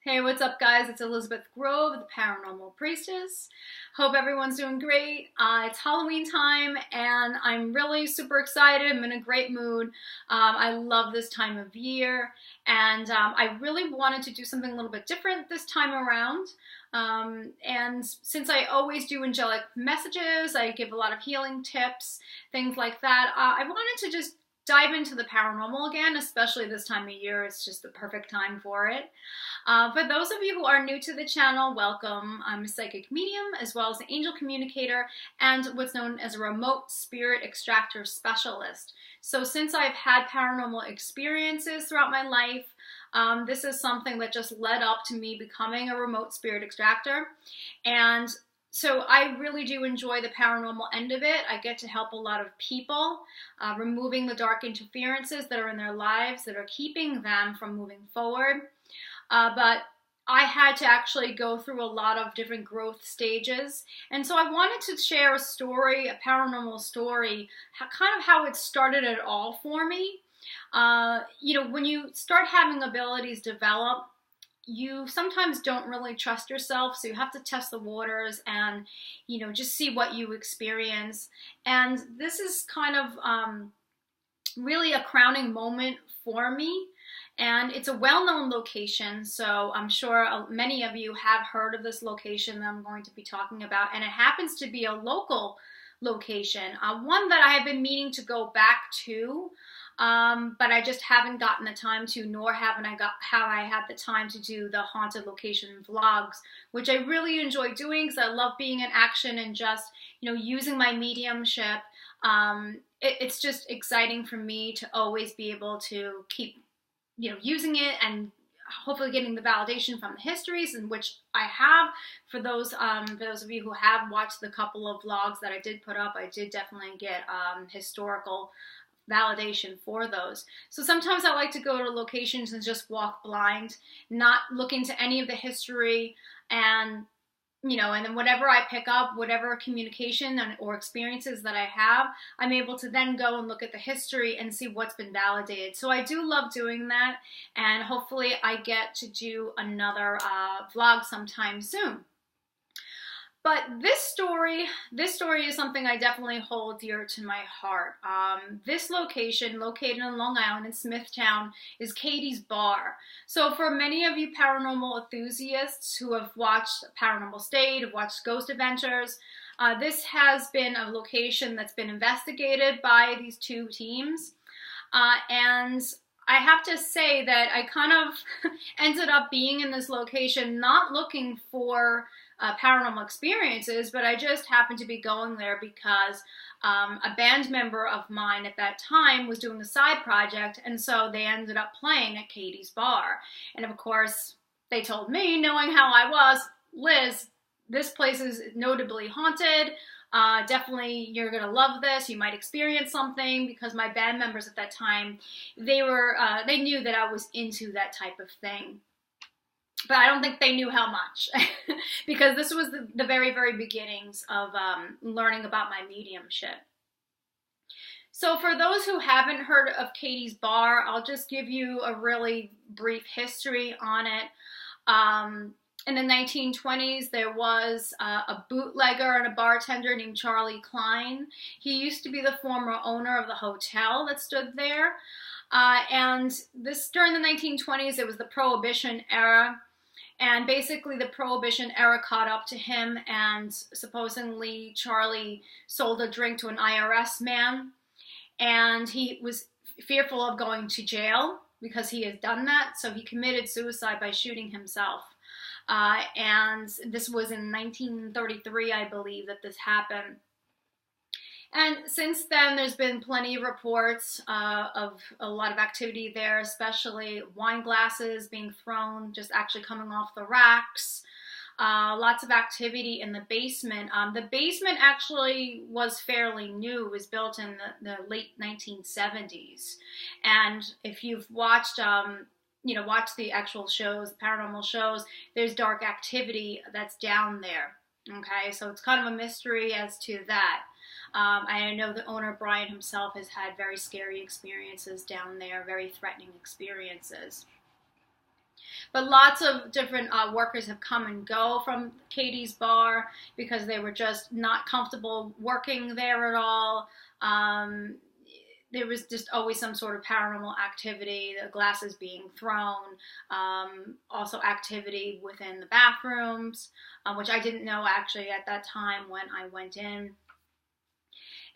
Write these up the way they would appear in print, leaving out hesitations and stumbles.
Hey, what's up, guys? It's Elizabeth Grove, the Paranormal Priestess. Hope everyone's doing great. It's Halloween time, and I'm really super excited. I'm in a great mood. I love this time of year, and I really wanted to do something a little bit different this time around. And since I always do angelic messages, I give a lot of healing tips, things like that. I wanted to just dive into the paranormal again, especially this time of year. It's just the perfect time for it. For those of you who are new to the channel, welcome. I'm a psychic medium as well as an angel communicator and what's known as a remote spirit extractor specialist. So since I've had paranormal experiences throughout my life, this is something that just led up to me becoming a remote spirit extractor. And so I really do enjoy the paranormal end of it. I get to help a lot of people, removing the dark interferences that are in their lives that are keeping them from moving forward. But I had to actually go through a lot of different growth stages. And so I wanted to share a story, a paranormal story, kind of how it started it all for me. When you start having abilities develop, you sometimes don't really trust yourself, so you have to test the waters and, just see what you experience. And this is kind of really a crowning moment for me. And it's a well-known location, so I'm sure many of you have heard of this location that I'm going to be talking about. And it happens to be a local location, one that I have been meaning to go back to. But I just haven't gotten the time to, nor have I had the time to do the haunted location vlogs, which I really enjoy doing because I love being in action and just, using my mediumship. It's just exciting for me to always be able to keep, using it and hopefully getting the validation from the histories, in which I have. For those of you who have watched the couple of vlogs that I did put up, I did definitely get historical validation for those. So sometimes I like to go to locations and just walk blind, not look into any of the history, and and then whatever I pick up, whatever communication or experiences that I have, I'm able to then go and look at the history and see what's been validated. So I do love doing that, and hopefully I get to do another vlog sometime soon. But this story is something I definitely hold dear to my heart. This location, located in Long Island in SMITHTOWN, is Katie's Bar. So for many of you paranormal enthusiasts who have watched Paranormal State, have watched Ghost Adventures, this has been a location that's been investigated by these two teams. And I have to say that I kind of ended up being in this location not looking for paranormal experiences, but I just happened to be going there because a band member of mine at that time was doing a side project, and so they ended up playing at Katie's Bar. And of course, they told me, knowing how I was, Liz, this place is notably haunted. Definitely you're gonna love this. You might experience something, because my band members at that time, they knew that I was into that type of thing. But I don't think they knew how much, because this was the very, very beginnings of learning about my mediumship. So for those who haven't heard of Katie's Bar, I'll just give you a really brief history on it. In the 1920s, there was a bootlegger and a bartender named Charlie Klein. He used to be the former owner of the hotel that stood there. And this, during the 1920s, it was the Prohibition era. And basically the Prohibition era caught up to him, and supposedly Charlie sold a drink to an IRS man, and he was fearful of going to jail because he had done that, so he committed suicide by shooting himself. And this was in 1933, I believe, that this happened. And since then, there's been plenty of reports of a lot of activity there, especially wine glasses being thrown, just actually coming off the racks. Lots of activity in the basement. The basement actually was fairly new. It was built in the late 1970s. And if you've watched, watched the actual shows, the paranormal shows, there's dark activity that's down there. Okay, so it's kind of a mystery as to that. I know the owner, Brian himself, has had very scary experiences down there, very threatening experiences. But lots of different workers have come and go from Katie's bar because they were just not comfortable working there at all. There was just always some sort of paranormal activity, the glasses being thrown, also activity within the bathrooms, which I didn't know actually at that time when I went in.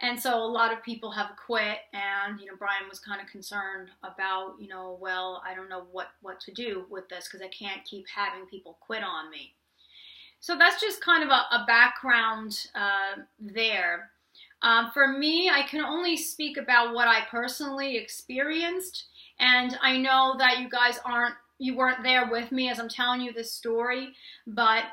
And so a lot of people have quit, and, Brian was kind of concerned about, well, I don't know what to do with this because I can't keep having people quit on me. So that's just kind of a background there. For me, I can only speak about what I personally experienced, and I know that you guys weren't there with me as I'm telling you this story, but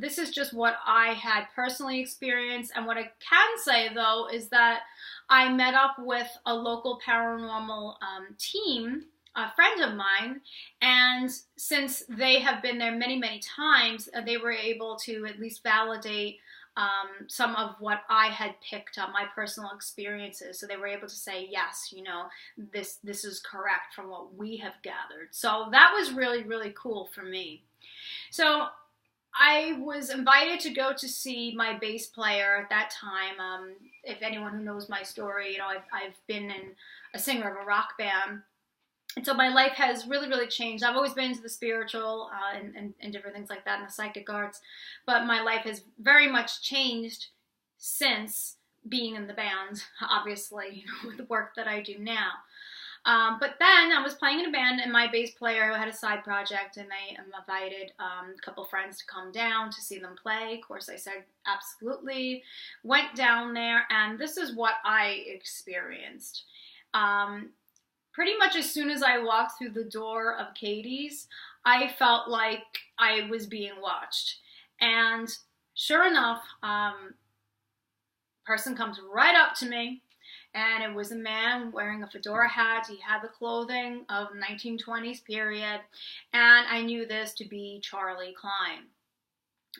this is just what I had personally experienced. And what I can say, though, is that I met up with a local paranormal team, a friend of mine, and since they have been there many, many times, they were able to at least validate some of what I had picked up, my personal experiences. So they were able to say, yes, this is correct from what we have gathered. So that was really, really cool for me. So I was invited to go to see my bass player at that time. If anyone who knows my story, I've been a singer of a rock band. And so my life has really, really changed. I've always been into the spiritual and different things like that in the psychic arts. But my life has very much changed since being in the band, obviously, with the work that I do now. But then I was playing in a band, and my bass player had a side project, and they invited a couple friends to come down to see them play. Of course, I said absolutely. Went down there, and this is what I experienced. Pretty much as soon as I walked through the door of Katie's, I felt like I was being watched. And sure enough, person comes right up to me, and it was a man wearing a fedora hat. He had the clothing of 1920s period, and I knew this to be Charlie Klein.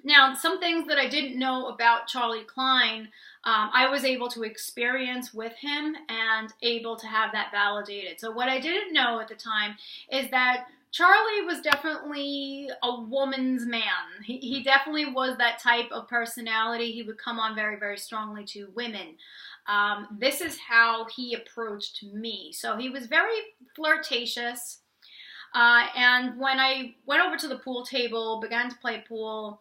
Now, some things that I didn't know about Charlie Klein, I was able to experience with him and able to have that validated. So what I didn't know at the time is that Charlie was definitely a woman's man. He definitely was that type of personality. He would come on very, very strongly to women. This is how he approached me. So he was very flirtatious. And when I went over to the pool table, began to play pool,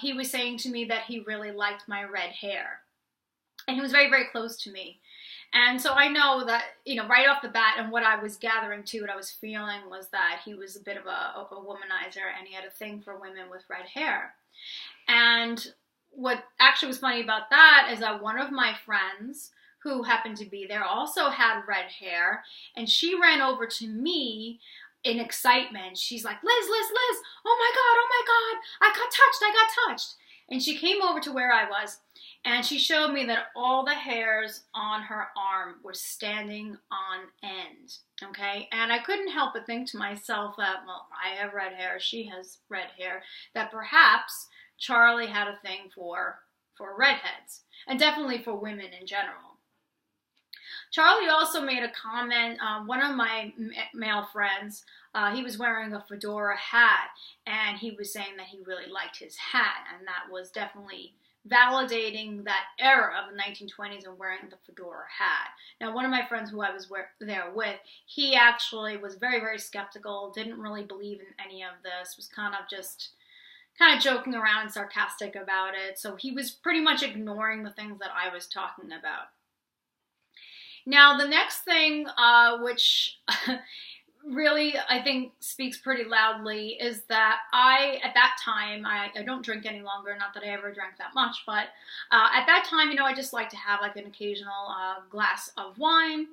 he was saying to me that he really liked my red hair. And he was very, very close to me. And so I know that, right off the bat, and what I was gathering too, what I was feeling was that he was a bit of a womanizer, and he had a thing for women with red hair. And what actually was funny about that is that one of my friends who happened to be there also had red hair, and she ran over to me in excitement. She's like, Liz, oh my God, I got touched. And she came over to where I was, and she showed me that all the hairs on her arm were standing on end, okay? And I couldn't help but think to myself that, well, I have red hair, she has red hair, that perhaps Charlie had a thing for redheads, and definitely for women in general. Charlie also made a comment, one of my male friends, he was wearing a fedora hat, and he was saying that he really liked his hat, and that was definitely validating that era of the 1920s and wearing the fedora hat. Now, one of my friends who I was there with, he actually was very, very skeptical, didn't really believe in any of this, was kind of joking around and sarcastic about it, so he was pretty much ignoring the things that I was talking about. Now, the next thing, which really, I think, speaks pretty loudly, is that at that time, I don't drink any longer, not that I ever drank that much, but at that time, I just like to have like an occasional glass of wine.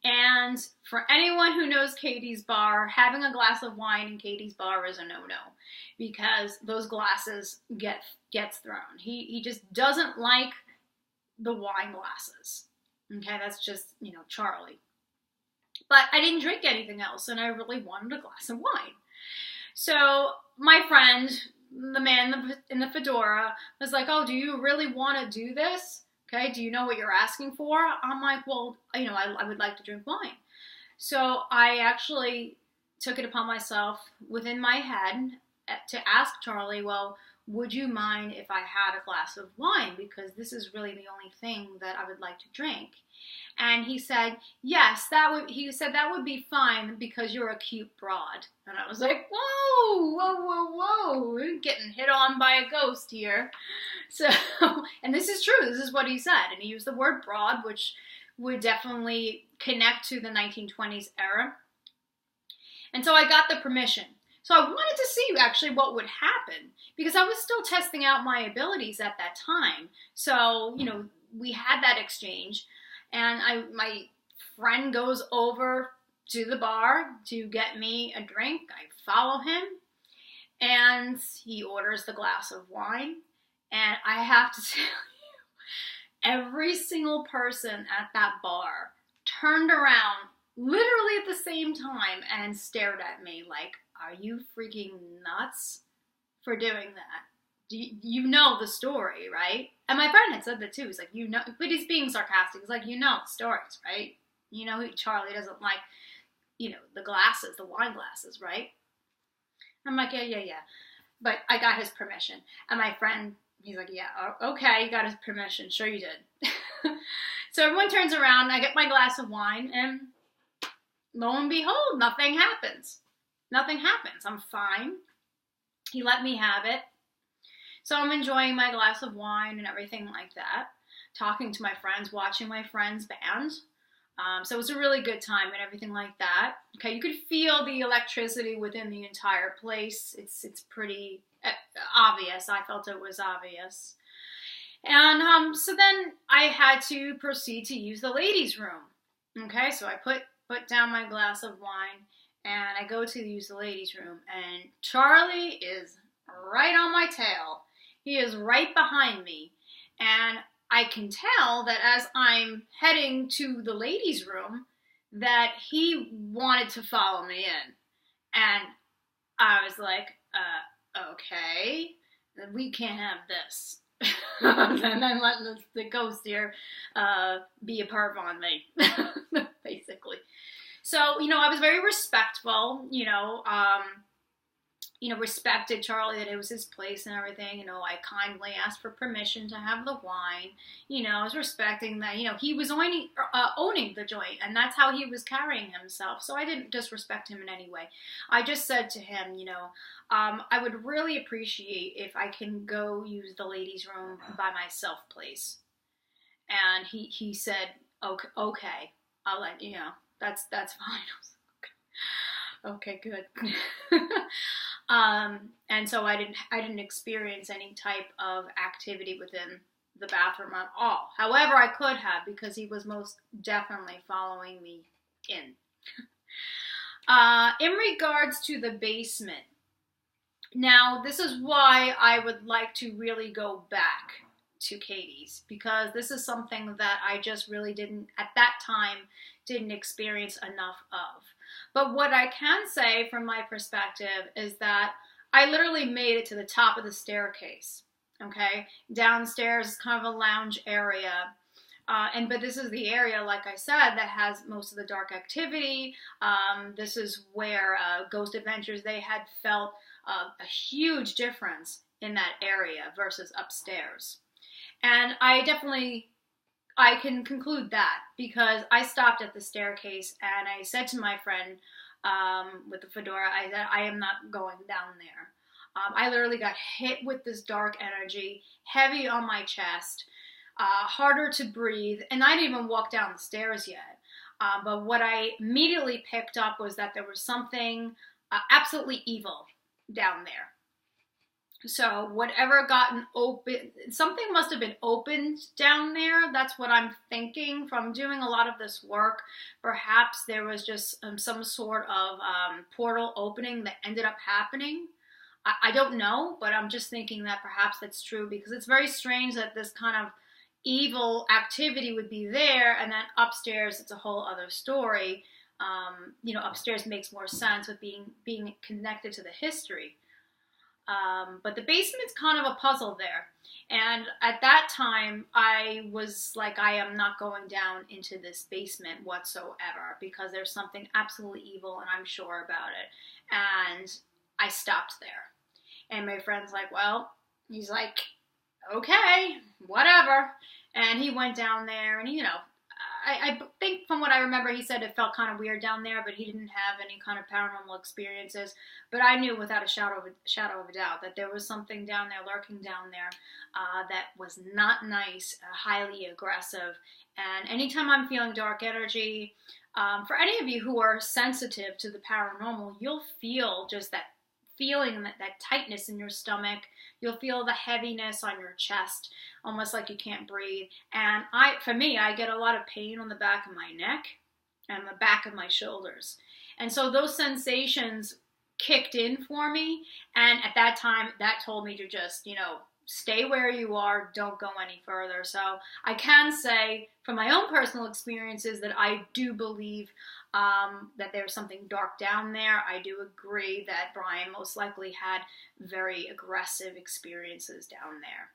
And for anyone who knows Katie's bar, having a glass of wine in Katie's bar is a no-no, because those glasses gets thrown. He just doesn't like the wine glasses. Okay, that's just, Charlie. But I didn't drink anything else, and I really wanted a glass of wine. So my friend, the man in the fedora, was like, oh, do you really want to do this? Okay, do you know what you're asking for? I'm like, well, I would like to drink wine. So I actually took it upon myself within my head to ask Charlie, well, would you mind if I had a glass of wine? Because this is really the only thing that I would like to drink. And he said, yes, he said that would be fine because you're a cute broad. And I was like, whoa, whoa, whoa, whoa, we're getting hit on by a ghost here. So, and this is true, this is what he said. And he used the word broad, which would definitely connect to the 1920s era. And so I got the permission. So I wanted to see actually what would happen because I was still testing out my abilities at that time. So, you know, we had that exchange and my friend goes over to the bar to get me a drink. I follow him and he orders the glass of wine. And I have to tell you, every single person at that bar turned around literally at the same time and stared at me like, are you freaking nuts for doing that? You know the story, right? And my friend had said that too. He's like, you know, but he's being sarcastic. He's like, you know the stories, right? You know Charlie doesn't like, you know, the glasses, the wine glasses, right? I'm like, yeah. But I got his permission. And my friend, he's like, yeah, okay, you got his permission. Sure you did. So everyone turns around, I get my glass of wine, and lo and behold, nothing happens. Nothing happens. I'm fine. He let me have it. So I'm enjoying my glass of wine and everything like that. Talking to my friends, watching my friends' band. So it was a really good time and everything like that. Okay, you could feel the electricity within the entire place. It's pretty obvious. I felt it was obvious. And so then I had to proceed to use the ladies' room. Okay, so I put down my glass of wine and I go to use the ladies' room, and Charlie is right on my tail. He is right behind me, and I can tell that as I'm heading to the ladies' room that he wanted to follow me in. And I was like, okay, we can't have this. And I'm letting the ghost here be a perv on me, basically. So, you know, I was very respectful, respected Charlie, that it was his place and everything. You know, I kindly asked for permission to have the wine. You know, I was respecting that, you know, he was owning the joint, and that's how he was carrying himself. So I didn't disrespect him in any way. I just said to him, you know, I would really appreciate if I can go use the ladies' room by myself, please. And he said, okay, I'll let you know. That's fine. I was like, okay, good. And so I didn't experience any type of activity within the bathroom at all. However, I could have, because he was most definitely following me in. In regards to the basement, now this is why I would like to really go back to Katie's, because this is something that I just really didn't experience enough of. But what I can say from my perspective is that I literally made it to the top of the staircase, okay? Downstairs is kind of a lounge area. But this is the area, like I said, that has most of the dark activity. This is where Ghost Adventures, they had felt a huge difference in that area versus upstairs. And I can conclude that because I stopped at the staircase and I said to my friend with the fedora, I said, I am not going down there. I literally got hit with this dark energy, heavy on my chest, harder to breathe, and I didn't even walk down the stairs yet. But what I immediately picked up was that there was something absolutely evil down there. So whatever gotten open, something must have been opened down there. That's what I'm thinking from doing a lot of this work. Perhaps there was just some sort of portal opening that ended up happening. I don't know, but I'm just thinking that perhaps that's true, because it's very strange that this kind of evil activity would be there, and then upstairs it's a whole other story. Upstairs makes more sense with being connected to the history. But the basement's kind of a puzzle there. And at that time, I was like, I am not going down into this basement whatsoever because there's something absolutely evil and I'm sure about it. And I stopped there. And my friend's like, well, he's like, okay, whatever. And he went down there and, I think from what I remember, he said it felt kind of weird down there, but he didn't have any kind of paranormal experiences. But I knew without a shadow of a doubt that there was something down there, lurking down there, that was not nice, highly aggressive. And anytime I'm feeling dark energy, for any of you who are sensitive to the paranormal, you'll feel just that feeling, that tightness in your stomach. You'll feel the heaviness on your chest, almost like you can't breathe. And for me, I get a lot of pain on the back of my neck and the back of my shoulders. And so those sensations kicked in for me. And at that time, that told me to just, stay where you are, don't go any further. So I can say from my own personal experiences that I do believe that there's something dark down there. I do agree that Brian most likely had very aggressive experiences down there.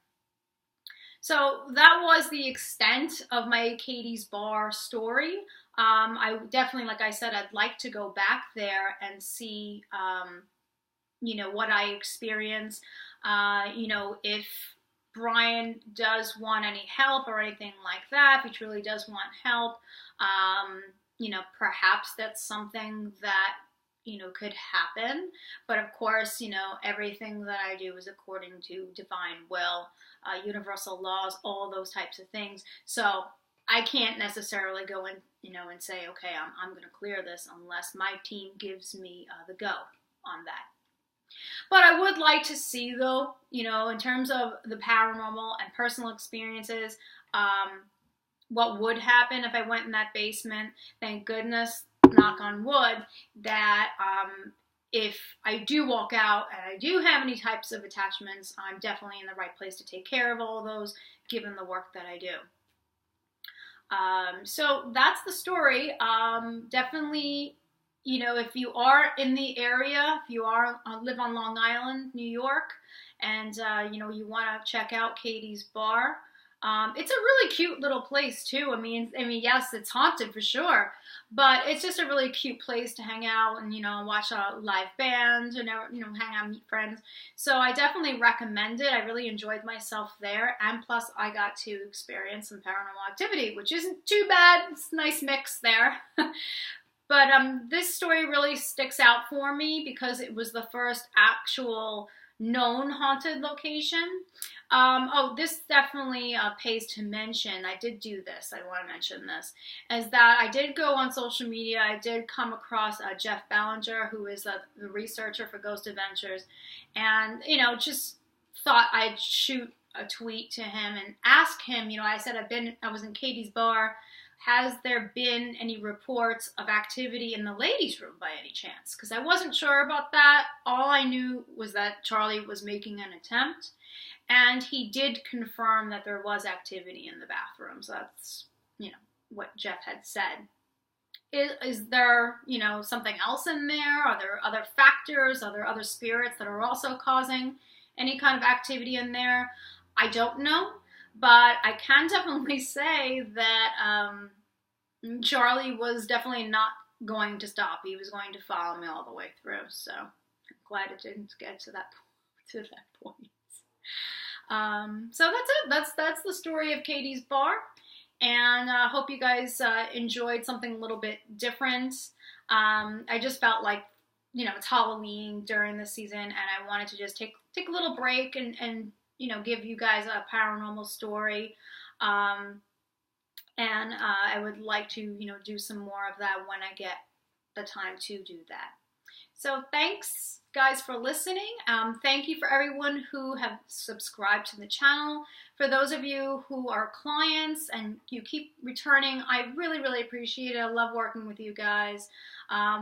So that was the extent of my Katie's Bar story. I definitely, like I said, I'd like to go back there and see, what I experienced. If Brian does want any help or anything like that, if he truly does want help, perhaps that's something that, could happen. But of course, everything that I do is according to divine will, universal laws, all those types of things. So I can't necessarily go in, and say, okay, I'm going to clear this unless my team gives me the go on that. But I would like to see, though, in terms of the paranormal and personal experiences, what would happen if I went in that basement. Thank goodness, knock on wood, that if I do walk out and I do have any types of attachments, I'm definitely in the right place to take care of all of those, given the work that I do. So that's the story. Definitely, if you are in the area, if you live on Long Island, New York, and you want to check out Katie's Bar, it's a really cute little place too. I mean, yes, it's haunted for sure, but it's just a really cute place to hang out and watch a live band and hang out, meet friends. So I definitely recommend it. I really enjoyed myself there, and plus I got to experience some paranormal activity, which isn't too bad. It's a nice mix there. But this story really sticks out for me because it was the first actual known haunted location. This definitely pays to mention. I did do this. I want to mention this. Is that I did go on social media. I did come across Jeff Ballinger, who is the researcher for Ghost Adventures. And, just thought I'd shoot a tweet to him and ask him, I said I was in Katie's Bar. Has there been any reports of activity in the ladies' room by any chance? Because I wasn't sure about that. All I knew was that Charlie was making an attempt, and he did confirm that there was activity in the bathroom. So that's, what Jeff had said. Is there, something else in there? Are there other factors? Are there other spirits that are also causing any kind of activity in there? I don't know. But I can definitely say that Charlie was definitely not going to stop. He was going to follow me all the way through. So I'm glad it didn't get to that point. So that's it. That's the story of Katie's Bar. And I hope you guys enjoyed something a little bit different. I just felt like, it's Halloween during the season, and I wanted to just take a little break and give you guys a paranormal story. And I would like to, do some more of that when I get the time to do that. So thanks, guys, for listening. Thank you for everyone who have subscribed to the channel. For those of you who are clients and you keep returning, I really, really appreciate it. I love working with you guys.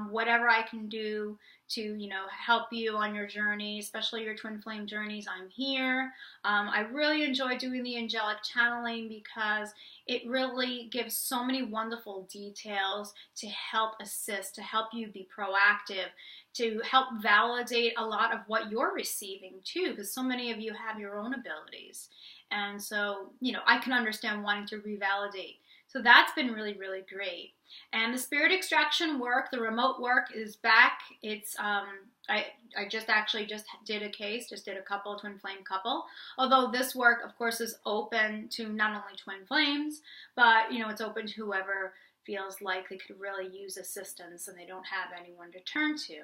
Whatever I can do to, help you on your journey, especially your twin flame journeys, I'm here. I really enjoy doing the angelic channeling because it really gives so many wonderful details to help assist, to help you be proactive, to help validate a lot of what you're receiving too, because so many of you have your own abilities. And so, you know, I can understand wanting to revalidate. So that's been really, really great. And the spirit extraction work, the remote work is back. It's, I just did a case, just did a couple, twin flame couple. Although this work, of course, is open to not only twin flames, but, you know, it's open to whoever feels like they could really use assistance and they don't have anyone to turn to.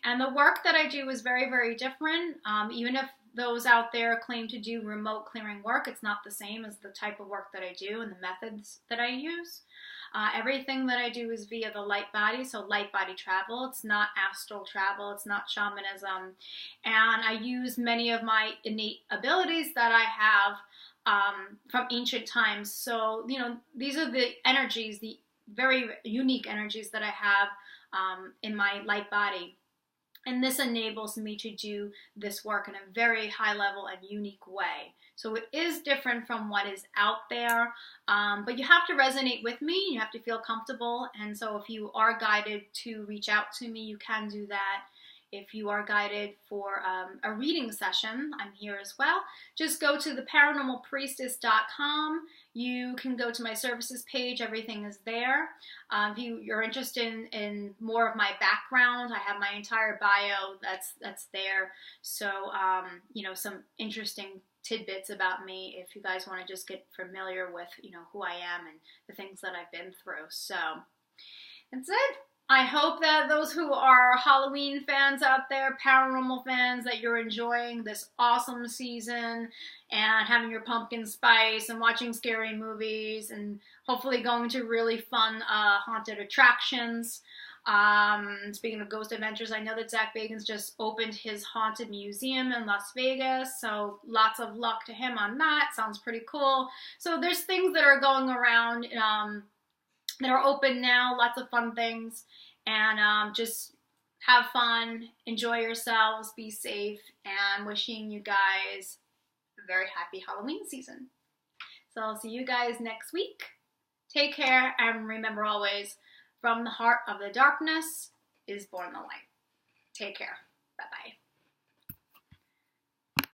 And the work that I do is very, very different. Even if those out there claim to do remote clearing work, it's not the same as the type of work that I do and the methods that I use. Everything that I do is via the light body, so light body travel. It's not astral travel, it's not shamanism. And I use many of my innate abilities that I have from ancient times. So, you know, these are the energies, the very unique energies that I have in my light body. And this enables me to do this work in a very high level and unique way. So it is different from what is out there, but you have to resonate with me. You have to feel comfortable. And so if you are guided to reach out to me, you can do that. If you are guided for a reading session, I'm here as well. Just go to theparanormalpriestess.com. You can go to my services page. Everything is there. If you're interested in more of my background, I have my entire bio that's there. So, you know, some interesting tidbits about me if you guys want to just get familiar with, you know, who I am and the things that I've been through. So that's it. I hope that those who are Halloween fans out there, paranormal fans, that you're enjoying this awesome season and having your pumpkin spice and watching scary movies and hopefully going to really fun haunted attractions. Speaking of Ghost Adventures, I know that Zach Bagans just opened his haunted museum in Las Vegas, so lots of luck to him on that. Sounds pretty cool. So there's things that are going around that are open now, lots of fun things, and just have fun, enjoy yourselves, be safe, and wishing you guys a very happy Halloween season. So I'll see you guys next week. Take care, and remember always, from the heart of the darkness is born the light. Take care.